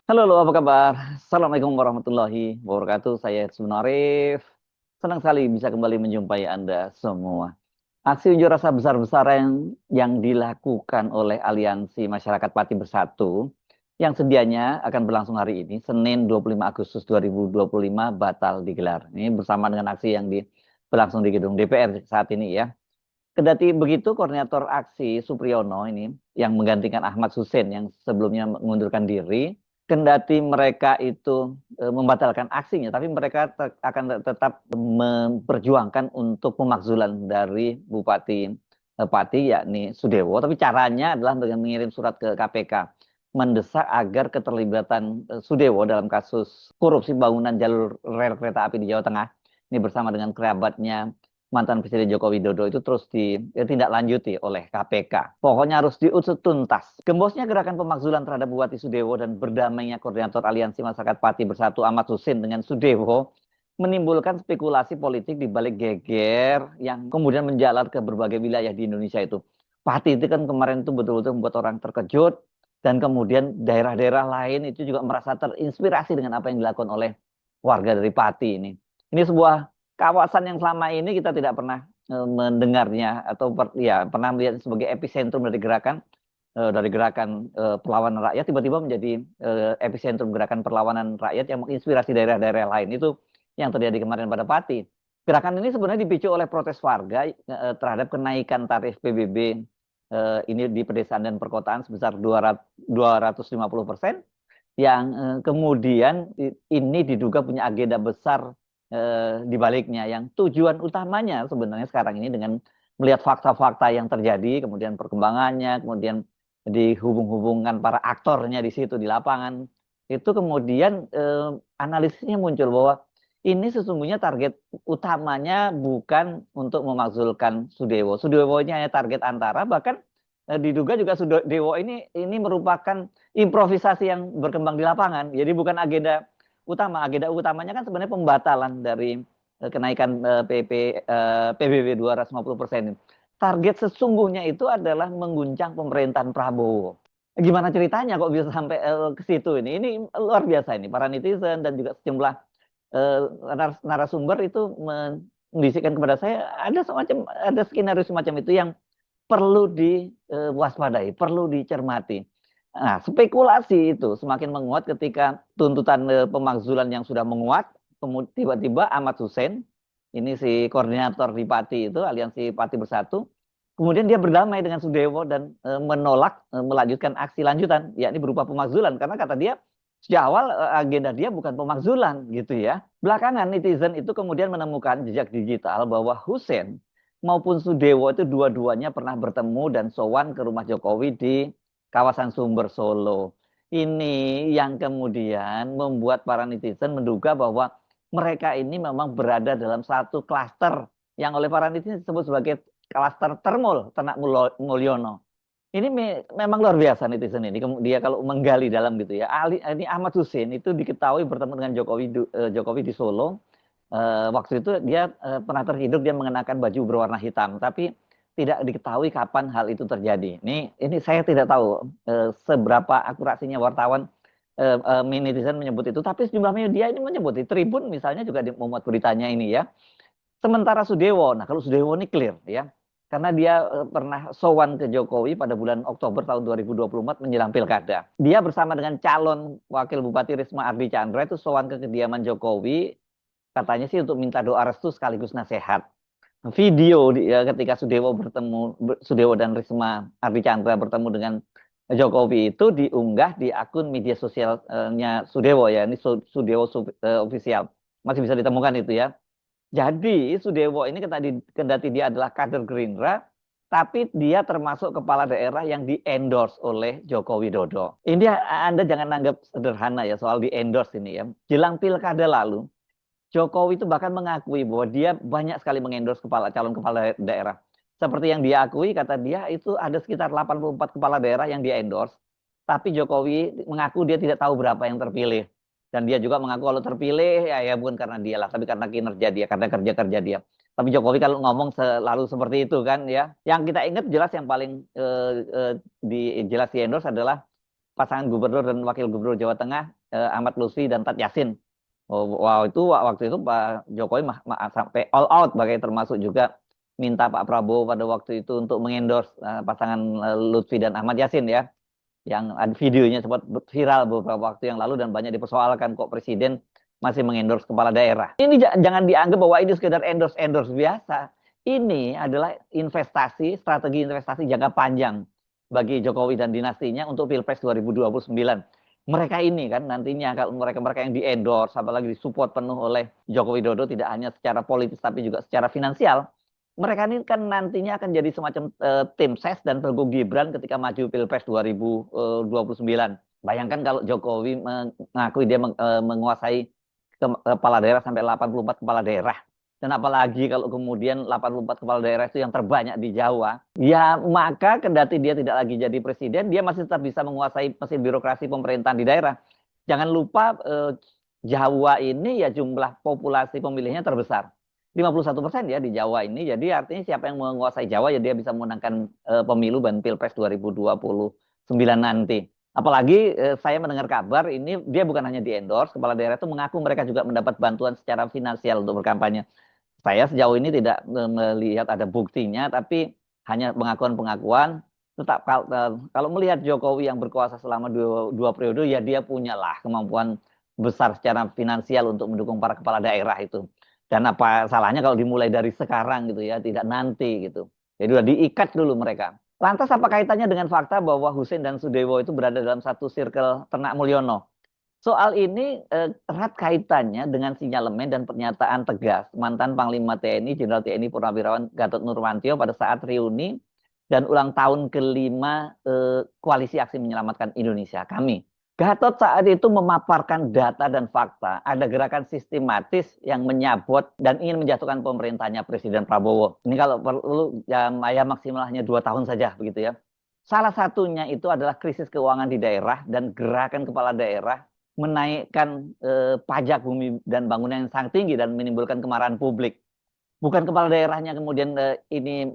Halo, halo, apa kabar? Assalamualaikum warahmatullahi wabarakatuh. Saya Edson Arif. Senang sekali bisa kembali menjumpai Anda semua. Aksi unjuk rasa besar-besaran yang dilakukan oleh Aliansi Masyarakat Pati Bersatu yang sedianya akan berlangsung hari ini, Senin 25 Agustus 2025, batal digelar. Ini bersama dengan aksi yang berlangsung di gedung DPR saat ini ya. Kendati begitu, koordinator aksi Supriyono ini yang menggantikan Ahmad Hussein yang sebelumnya mengundurkan diri, kendati mereka itu membatalkan aksinya, tapi mereka akan tetap memperjuangkan untuk pemakzulan dari Bupati Pati yakni Sudewo. Tapi caranya adalah dengan mengirim surat ke KPK mendesak agar keterlibatan Sudewo dalam kasus korupsi bangunan jalur rel kereta api di Jawa Tengah ini bersama dengan kerabatnya mantan Presiden Joko Widodo itu terus ditindaklanjuti oleh KPK. Pokoknya harus diusut tuntas. Gembosnya gerakan pemakzulan terhadap Bupati Sudewo dan berdamainya koordinator Aliansi Masyarakat Pati Bersatu Ahmad Hussein dengan Sudewo menimbulkan spekulasi politik di balik geger yang kemudian menjalar ke berbagai wilayah di Indonesia itu. Pati itu kan kemarin itu betul-betul membuat orang terkejut dan kemudian daerah-daerah lain itu juga merasa terinspirasi dengan apa yang dilakukan oleh warga dari Pati ini. Ini sebuah kawasan yang selama ini kita tidak pernah mendengarnya atau ya pernah melihat sebagai epicentrum dari gerakan perlawanan rakyat tiba-tiba menjadi epicentrum gerakan perlawanan rakyat yang menginspirasi daerah-daerah lain itu yang terjadi kemarin pada Pati. Gerakan ini sebenarnya dipicu oleh protes warga terhadap kenaikan tarif PBB ini di pedesaan dan perkotaan sebesar 250% yang kemudian ini diduga punya agenda besar di baliknya yang tujuan utamanya sebenarnya sekarang ini dengan melihat fakta-fakta yang terjadi, kemudian perkembangannya, kemudian dihubung-hubungkan para aktornya di situ di lapangan, itu kemudian analisisnya muncul bahwa ini sesungguhnya target utamanya bukan untuk memakzulkan Sudewo. Sudewo ini hanya target antara, bahkan diduga juga Sudewo ini merupakan improvisasi yang berkembang di lapangan. Jadi bukan agenda utama. Agenda utamanya kan sebenarnya pembatalan dari kenaikan PBB 250%. Target sesungguhnya itu adalah mengguncang pemerintahan Prabowo. Gimana ceritanya kok bisa sampai ke situ ini? Ini luar biasa ini. Para netizen dan juga sejumlah eh, narasumber itu membisikkan kepada saya ada skenario semacam itu yang perlu diwaspadai, perlu dicermati. Nah, spekulasi itu semakin menguat ketika tuntutan pemakzulan yang sudah menguat, kemudian tiba-tiba Ahmad Hussein, ini si koordinator di Pati itu, Aliansi Pati Bersatu, kemudian dia berdamai dengan Sudewo dan menolak melanjutkan aksi lanjutan, yakni berupa pemakzulan, karena kata dia sejak awal agenda dia bukan pemakzulan gitu ya. Belakangan netizen itu kemudian menemukan jejak digital bahwa Hussein maupun Sudewo itu dua-duanya pernah bertemu dan sowan ke rumah Jokowi di kawasan Sumber Solo. Ini yang kemudian membuat para netizen menduga bahwa mereka ini memang berada dalam satu klaster yang oleh para netizen disebut sebagai klaster Termul Ternak Mulyono. Ini memang luar biasa netizen ini. Dia kalau menggali dalam gitu ya. Ini Ahmad Hussein itu diketahui bertemu dengan Jokowi di Solo. Waktu itu dia pernah terhidup dia mengenakan baju berwarna hitam, tapi tidak diketahui kapan hal itu terjadi. Ini saya tidak tahu seberapa akurasinya wartawan netizen menyebut itu, tapi sejumlah media ini menyebut di Tribun misalnya juga memuat beritanya ini ya. Sementara Sudewo, nah kalau Sudewo ini clear ya, karena dia pernah sowan ke Jokowi pada bulan Oktober tahun 2024 menjelang pilkada. Dia bersama dengan calon wakil Bupati Risma Ardi Chandra itu sowan ke kediaman Jokowi, katanya sih untuk minta doa restu sekaligus nasihat. Video ya, ketika Sudewo dan Risma Ardi Chandra bertemu dengan Jokowi itu diunggah di akun media sosialnya Sudewo ya, ini Sudewo official. Masih bisa ditemukan itu ya. Jadi Sudewo ini kendati dia adalah kader Gerindra, tapi dia termasuk kepala daerah yang di-endorse oleh Joko Widodo. Ini Anda jangan anggap sederhana ya soal di-endorse ini ya. Jelang pilkada lalu, Jokowi itu bahkan mengakui bahwa dia banyak sekali mengendorse calon kepala daerah. Seperti yang dia akui, kata dia itu ada sekitar 84 kepala daerah yang dia endorse. Tapi Jokowi mengaku dia tidak tahu berapa yang terpilih. Dan dia juga mengaku kalau terpilih ya bukan karena dia lah, tapi karena kinerja dia, karena kerja-kerja dia. Tapi Jokowi kalau ngomong selalu seperti itu kan ya. Yang kita ingat jelas yang paling jelas di endorse adalah pasangan gubernur dan wakil gubernur Jawa Tengah, Ahmad Lutfi dan Tat Yasin. Oh, wow, itu waktu itu Pak Jokowi sampai all out, bagai termasuk juga minta Pak Prabowo pada waktu itu untuk mengendorse pasangan Lutfi dan Ahmad Yasin ya, yang ada videonya sempat viral beberapa waktu yang lalu dan banyak dipersoalkan kok presiden masih mengendorse kepala daerah. Ini jangan dianggap bahwa ini sekedar endorse biasa. Ini adalah strategi investasi jangka panjang bagi Jokowi dan dinastinya untuk Pilpres 2029. Mereka ini kan nantinya kalau mereka yang di-endorse, apalagi disupport penuh oleh Joko Widodo, tidak hanya secara politis tapi juga secara finansial, mereka ini kan nantinya akan jadi semacam tim ses dan pendukung Gibran ketika maju Pilpres 2029. Bayangkan kalau Jokowi mengakui dia menguasai kepala daerah sampai 84 kepala daerah. Dan apalagi kalau kemudian 84 kepala daerah itu yang terbanyak di Jawa, ya maka kendati dia tidak lagi jadi presiden, dia masih tetap bisa menguasai mesin birokrasi pemerintahan di daerah. Jangan lupa Jawa ini ya jumlah populasi pemilihnya terbesar. 51% ya di Jawa ini. Jadi artinya siapa yang menguasai Jawa ya dia bisa memenangkan pemilu dan Pilpres 2029 nanti. Apalagi saya mendengar kabar ini dia bukan hanya di-endorse, kepala daerah itu mengaku mereka juga mendapat bantuan secara finansial untuk berkampanye. Saya sejauh ini tidak melihat ada buktinya, tapi hanya pengakuan-pengakuan. Tetap kalau melihat Jokowi yang berkuasa selama dua periode, ya dia punyalah kemampuan besar secara finansial untuk mendukung para kepala daerah itu. Dan apa salahnya kalau dimulai dari sekarang gitu ya, tidak nanti gitu. Jadi udah diikat dulu mereka. Lantas apa kaitannya dengan fakta bahwa Husein dan Sudewo itu berada dalam satu circle Ternak Mulyono? Soal ini erat kaitannya dengan sinyalemen dan pernyataan tegas mantan Panglima TNI Jenderal TNI Purnawirawan Gatot Nurmantio pada saat reuni dan ulang tahun kelima Koalisi Aksi Menyelamatkan Indonesia kami. Gatot saat itu memaparkan data dan fakta. Ada gerakan sistematis yang menyabot dan ingin menjatuhkan pemerintahnya Presiden Prabowo. Ini kalau perlu ya maksimal hanya 2 tahun saja begitu ya. Salah satunya itu adalah krisis keuangan di daerah dan gerakan kepala daerah menaikkan pajak bumi dan bangunan yang sangat tinggi dan menimbulkan kemarahan publik. Bukan kepala daerahnya kemudian ini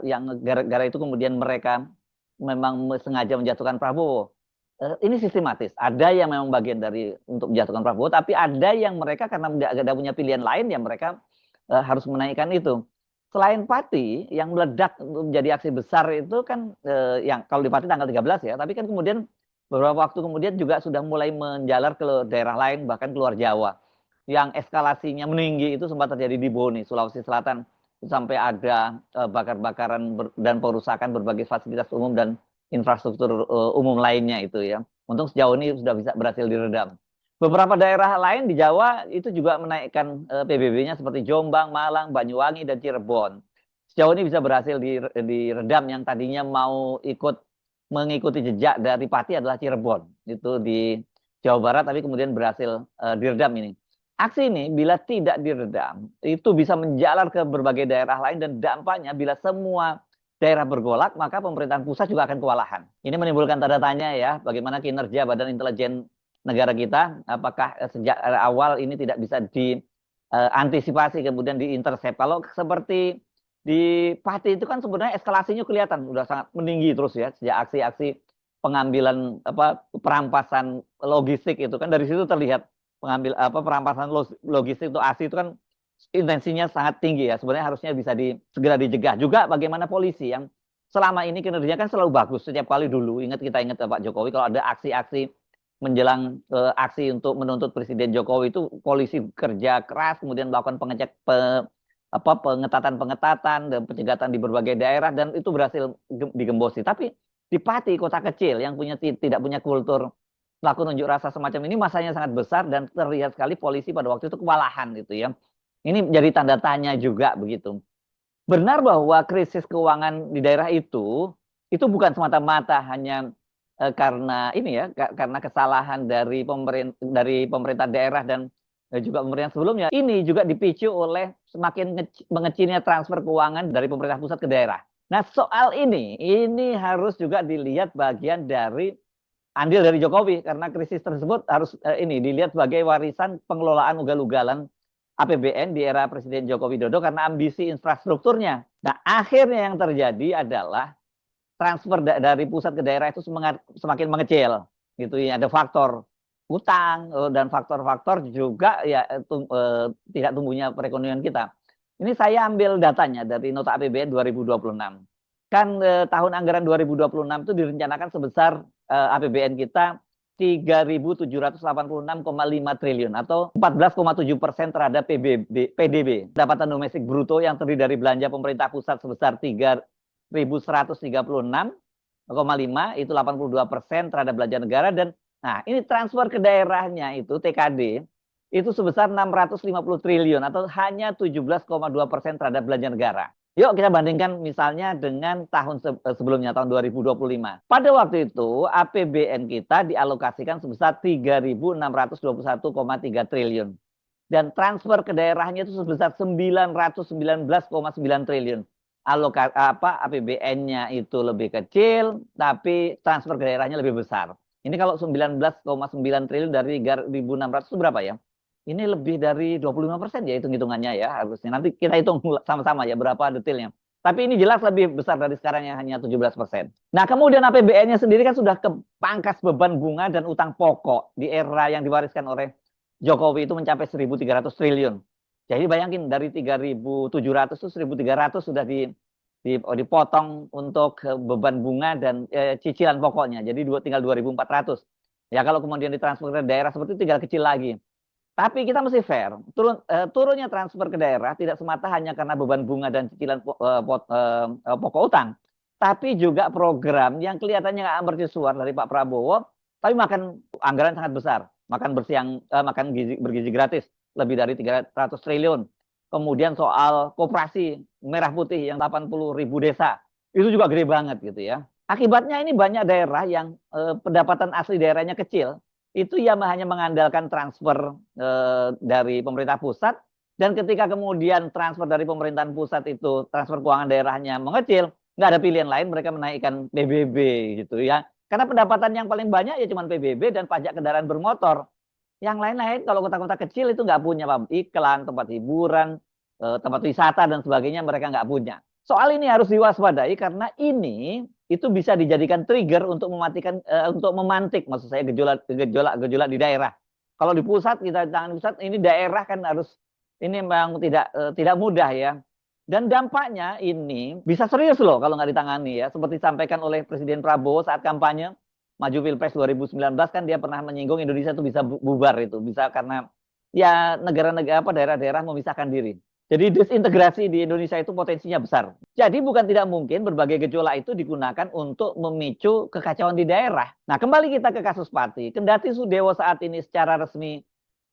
yang gara-gara itu kemudian mereka memang sengaja menjatuhkan Prabowo. Ini sistematis. Ada yang memang bagian dari untuk menjatuhkan Prabowo, tapi ada yang mereka karena tidak punya pilihan lain, ya mereka harus menaikkan itu. Selain Pati, yang meledak menjadi aksi besar itu kan yang kalau di Pati tanggal 13 ya, tapi kan kemudian beberapa waktu kemudian juga sudah mulai menjalar ke daerah lain, bahkan keluar Jawa. Yang eskalasinya meninggi itu sempat terjadi di Boni, Sulawesi Selatan, sampai ada bakar-bakaran dan perusakan berbagai fasilitas umum dan infrastruktur umum lainnya itu ya. Untung sejauh ini sudah bisa berhasil diredam. Beberapa daerah lain di Jawa itu juga menaikkan PBB-nya seperti Jombang, Malang, Banyuwangi, dan Cirebon. Sejauh ini bisa berhasil diredam. Yang tadinya mau mengikuti jejak dari Pati adalah Cirebon. Itu di Jawa Barat, tapi kemudian berhasil diredam ini. Aksi ini bila tidak diredam, itu bisa menjalar ke berbagai daerah lain dan dampaknya bila semua daerah bergolak, maka pemerintahan pusat juga akan kewalahan. Ini menimbulkan tanda tanya ya, bagaimana kinerja Badan Intelijen negara kita, apakah sejak awal ini tidak bisa diantisipasi kemudian diintersep. Kalau seperti di Pati itu kan sebenarnya eskalasinya kelihatan sudah sangat meninggi terus ya sejak aksi-aksi pengambilan perampasan logistik itu kan dari situ terlihat perampasan logistik itu ASI itu kan intensinya sangat tinggi ya. Sebenarnya harusnya bisa segera dijegah. Juga bagaimana polisi yang selama ini kinerjanya kan selalu bagus setiap kali dulu. Kita ingat Pak Jokowi kalau ada aksi-aksi menjelang aksi untuk menuntut Presiden Jokowi itu polisi kerja keras kemudian melakukan pengetatan dan penyegatan di berbagai daerah dan itu berhasil digembosi. Tapi di Pati kota kecil yang tidak punya kultur melakukan unjuk rasa semacam ini masanya sangat besar dan terlihat sekali polisi pada waktu itu kewalahan gitu ya. Ini jadi tanda tanya juga begitu. Benar bahwa krisis keuangan di daerah itu bukan semata-mata hanya karena ini ya, karena kesalahan dari pemerintah daerah dan juga pemerintah sebelumnya. Ini juga dipicu oleh semakin mengecilnya transfer keuangan dari pemerintah pusat ke daerah. Nah, soal ini harus juga dilihat bagian dari andil dari Jokowi karena krisis tersebut harus dilihat sebagai warisan pengelolaan ugal-ugalan APBN di era Presiden Joko Widodo karena ambisi infrastrukturnya. Nah, akhirnya yang terjadi adalah transfer dari pusat ke daerah itu semakin mengecil gitu ya. Ada faktor utang dan faktor-faktor juga ya tidak tumbuhnya perekonomian kita. Ini saya ambil datanya dari nota APBN 2026. Kan tahun anggaran 2026 itu direncanakan sebesar APBN kita 3.786,5 triliun atau 14,7% terhadap PDB, pendapatan domestik bruto yang terdiri dari belanja pemerintah pusat sebesar 3.136,5, itu 82% terhadap belanja negara. Dan nah ini transfer ke daerahnya itu TKD itu sebesar 650 triliun atau hanya 17,2% terhadap belanja negara. Yuk kita bandingkan misalnya dengan tahun sebelumnya, tahun 2025. Pada waktu itu APBN kita dialokasikan sebesar 3.621,3 triliun. Dan transfer ke daerahnya itu sebesar 919,9 triliun. APBN-nya itu lebih kecil, tapi transfer ke daerahnya lebih besar. Ini kalau 19,9 triliun dari 3.600 itu berapa ya? Ini lebih dari 25% ya hitung-hitungannya ya harusnya. Nanti kita hitung sama-sama ya berapa detailnya. Tapi ini jelas lebih besar dari sekarang yang hanya 17%. Nah kemudian APBN-nya sendiri kan sudah kepangkas beban bunga dan utang pokok di era yang diwariskan oleh Jokowi itu mencapai 1.300 triliun. Jadi bayangin dari 3.700 itu 1.300 sudah dipotong untuk beban bunga dan cicilan pokoknya. Jadi tinggal 2.400. Ya kalau kemudian ditransfer ke daerah seperti itu tinggal kecil lagi. Tapi kita mesti fair, turunnya transfer ke daerah tidak semata hanya karena beban bunga dan cicilan pokok utang, tapi juga program yang kelihatannya nggak mercusuar dari Pak Prabowo, tapi makan anggaran sangat besar, makan bergizi gratis lebih dari 300 triliun. Kemudian soal koperasi merah putih yang 80.000 desa, itu juga gede banget gitu ya. Akibatnya ini banyak daerah yang pendapatan asli daerahnya kecil, itu ya hanya mengandalkan transfer dari pemerintah pusat, dan ketika kemudian transfer dari pemerintahan pusat itu transfer keuangan daerahnya mengecil, nggak ada pilihan lain mereka menaikkan PBB gitu ya. Karena pendapatan yang paling banyak ya cuma PBB dan pajak kendaraan bermotor. Yang lain-lain kalau kota-kota kecil itu nggak punya iklan, tempat hiburan, tempat wisata dan sebagainya mereka nggak punya. Soal ini harus diwaspadai karena ini itu bisa dijadikan trigger untuk untuk memantik maksud saya gejolak di daerah. Kalau di pusat kita tangan pusat, ini daerah kan harus ini memang tidak mudah ya. Dan dampaknya ini bisa serius loh kalau nggak ditangani ya. Seperti disampaikan oleh Presiden Prabowo saat kampanye maju Pilpres 2019 kan dia pernah menyinggung Indonesia itu bisa bubar itu, bisa karena ya negara-negara daerah-daerah memisahkan diri. Jadi disintegrasi di Indonesia itu potensinya besar. Jadi bukan tidak mungkin berbagai gejolak itu digunakan untuk memicu kekacauan di daerah. Nah kembali kita ke kasus Pati. Kendati Sudewo saat ini secara resmi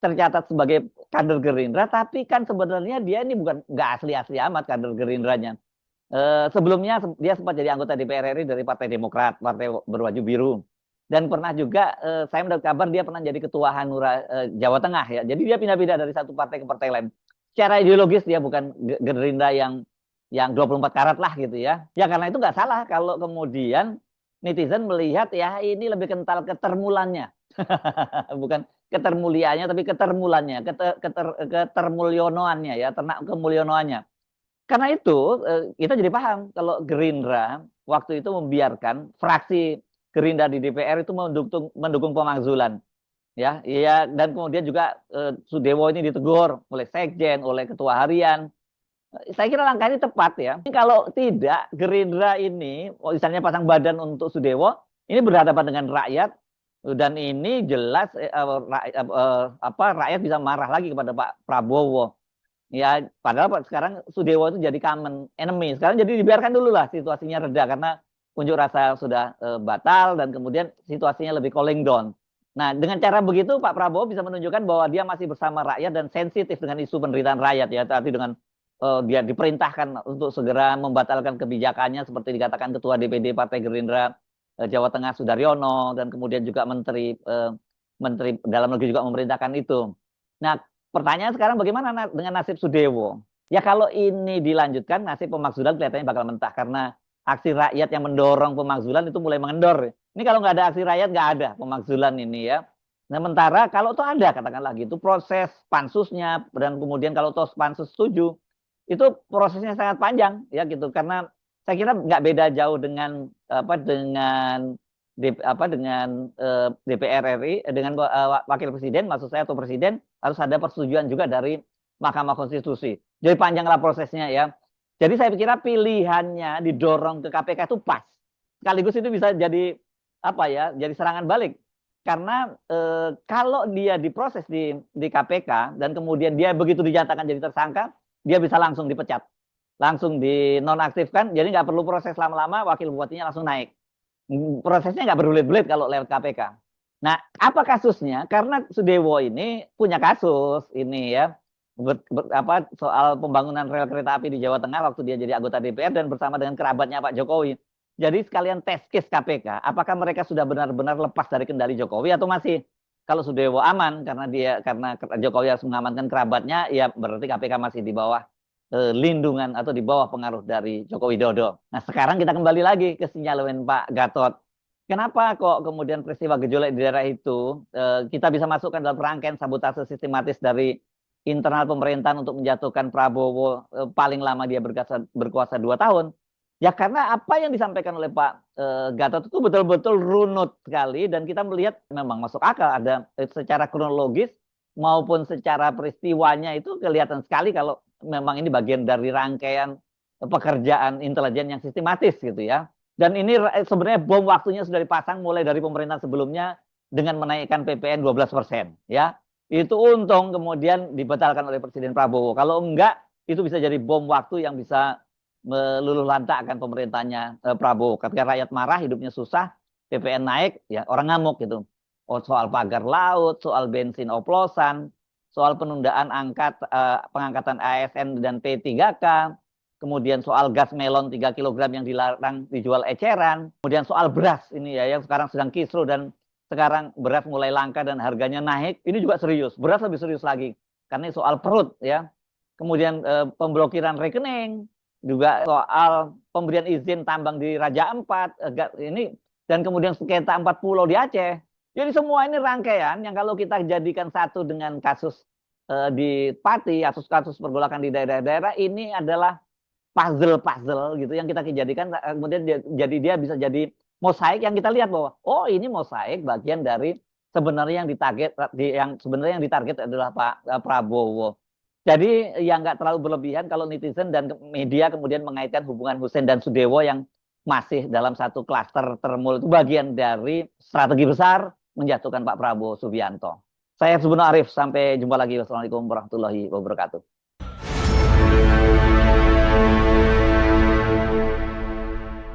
tercatat sebagai kader Gerindra, tapi kan sebenarnya dia ini bukan nggak asli-asli amat kader Gerindranya. Sebelumnya dia sempat jadi anggota DPR RI dari Partai Demokrat, Partai Berwaju Biru. Dan pernah juga saya mendapat kabar dia pernah jadi ketua Hanura Jawa Tengah ya. Jadi dia pindah-pindah dari satu partai ke partai lain. Secara ideologis dia bukan Gerindra yang 24 karat lah gitu ya. Ya karena itu nggak salah kalau kemudian netizen melihat ya ini lebih kental ketermulannya. Bukan ketermuliaannya tapi ketermulannya, ketermulyonoannya ya, ternak kemulyonoannya. Karena itu kita jadi paham kalau Gerindra waktu itu membiarkan fraksi Gerindra di DPR itu mendukung pemakzulan. Ya, dan kemudian juga Sudewo ini ditegur oleh sekjen, oleh ketua harian. Saya kira langkah ini tepat ya. Kalau tidak Gerindra ini, misalnya pasang badan untuk Sudewo, ini berhadapan dengan rakyat dan ini jelas rakyat bisa marah lagi kepada Pak Prabowo. Ya, padahal sekarang Sudewo itu jadi common enemy. Sekarang jadi dibiarkan dulu lah situasinya reda karena unjuk rasa sudah batal dan kemudian situasinya lebih cooling down. Nah, dengan cara begitu Pak Prabowo bisa menunjukkan bahwa dia masih bersama rakyat dan sensitif dengan isu penderitaan rakyat ya. Tadi dengan dia diperintahkan untuk segera membatalkan kebijakannya seperti dikatakan Ketua DPD Partai Gerindra Jawa Tengah Sudaryono dan kemudian juga Menteri Dalam Negeri juga memerintahkan itu. Nah, pertanyaan sekarang bagaimana dengan nasib Sudewo? Ya kalau ini dilanjutkan nasib pemakzulan kelihatannya bakal mentah karena aksi rakyat yang mendorong pemakzulan itu mulai mengendor. Ini kalau nggak ada aksi rakyat nggak ada pemakzulan ini ya. Sementara kalau toh ada katakanlah gitu proses pansusnya dan kemudian kalau toh pansus setuju itu prosesnya sangat panjang ya gitu karena saya kira nggak beda jauh dengan DPR RI, dengan wakil presiden, maksud saya, atau presiden, harus ada persetujuan juga dari Mahkamah Konstitusi. Jadi panjanglah prosesnya ya. Jadi saya kira pilihannya didorong ke KPK itu pas. Sekaligus itu bisa jadi apa ya? Jadi serangan balik. Karena kalau dia diproses di KPK dan kemudian dia begitu dinyatakan jadi tersangka, dia bisa langsung dipecat, langsung dinonaktifkan. Jadi nggak perlu proses lama-lama, wakil bupatinya langsung naik. Prosesnya nggak berbelit-belit kalau lewat KPK. Nah, apa kasusnya? Karena Sudewo ini punya kasus ini ya, soal pembangunan rel kereta api di Jawa Tengah waktu dia jadi anggota DPR dan bersama dengan kerabatnya Pak Jokowi. Jadi sekalian tes case KPK, apakah mereka sudah benar-benar lepas dari kendali Jokowi atau masih? Kalau Sudewo aman karena Jokowi harus mengamankan kerabatnya, ya berarti KPK masih di bawah lindungan atau di bawah pengaruh dari Joko Widodo. Nah, sekarang kita kembali lagi ke sinyalemen Pak Gatot. Kenapa kok kemudian peristiwa gejolak di daerah itu kita bisa masukkan dalam rangkaian sabotase sistematis dari internal pemerintahan untuk menjatuhkan Prabowo, paling lama dia berkuasa 2 tahun? Ya karena apa yang disampaikan oleh Pak Gatot itu betul-betul runut sekali dan kita melihat memang masuk akal, ada secara kronologis maupun secara peristiwanya itu kelihatan sekali kalau memang ini bagian dari rangkaian pekerjaan intelijen yang sistematis gitu ya. Dan ini sebenarnya bom waktunya sudah dipasang mulai dari pemerintahan sebelumnya dengan menaikkan PPN 12% ya. Itu untung kemudian dibatalkan oleh Presiden Prabowo. Kalau enggak, itu bisa jadi bom waktu yang bisa meluluh lantakkan pemerintahnya Prabowo. Ketika rakyat marah, hidupnya susah, PPN naik, ya orang ngamuk gitu. Oh, soal pagar laut, soal bensin oplosan, soal penundaan pengangkatan ASN dan P3K, kemudian soal gas melon 3 kg yang dilarang dijual eceran, kemudian soal beras ini ya yang sekarang sedang kisruh dan sekarang beras mulai langka dan harganya naik, ini juga serius. Beras lebih serius lagi karena soal perut ya. Kemudian pemblokiran rekening, juga soal pemberian izin tambang di Raja Ampat ini, dan kemudian sengketa 4 pulau di Aceh. Jadi semua ini rangkaian yang kalau kita jadikan satu dengan kasus di Pati, kasus-kasus pergolakan di daerah-daerah, ini adalah puzzle-puzzle gitu yang kita jadikan, kemudian dia bisa jadi mosaik yang kita lihat bahwa oh ini mosaik bagian dari sebenarnya yang ditarget adalah Pak Prabowo. Jadi yang nggak terlalu berlebihan kalau netizen dan media kemudian mengaitkan hubungan Hussein dan Sudewo yang masih dalam satu klaster termul, itu bagian dari strategi besar menjatuhkan Pak Prabowo Subianto. Saya Subno Arif, sampai jumpa lagi. Wassalamualaikum warahmatullahi wabarakatuh.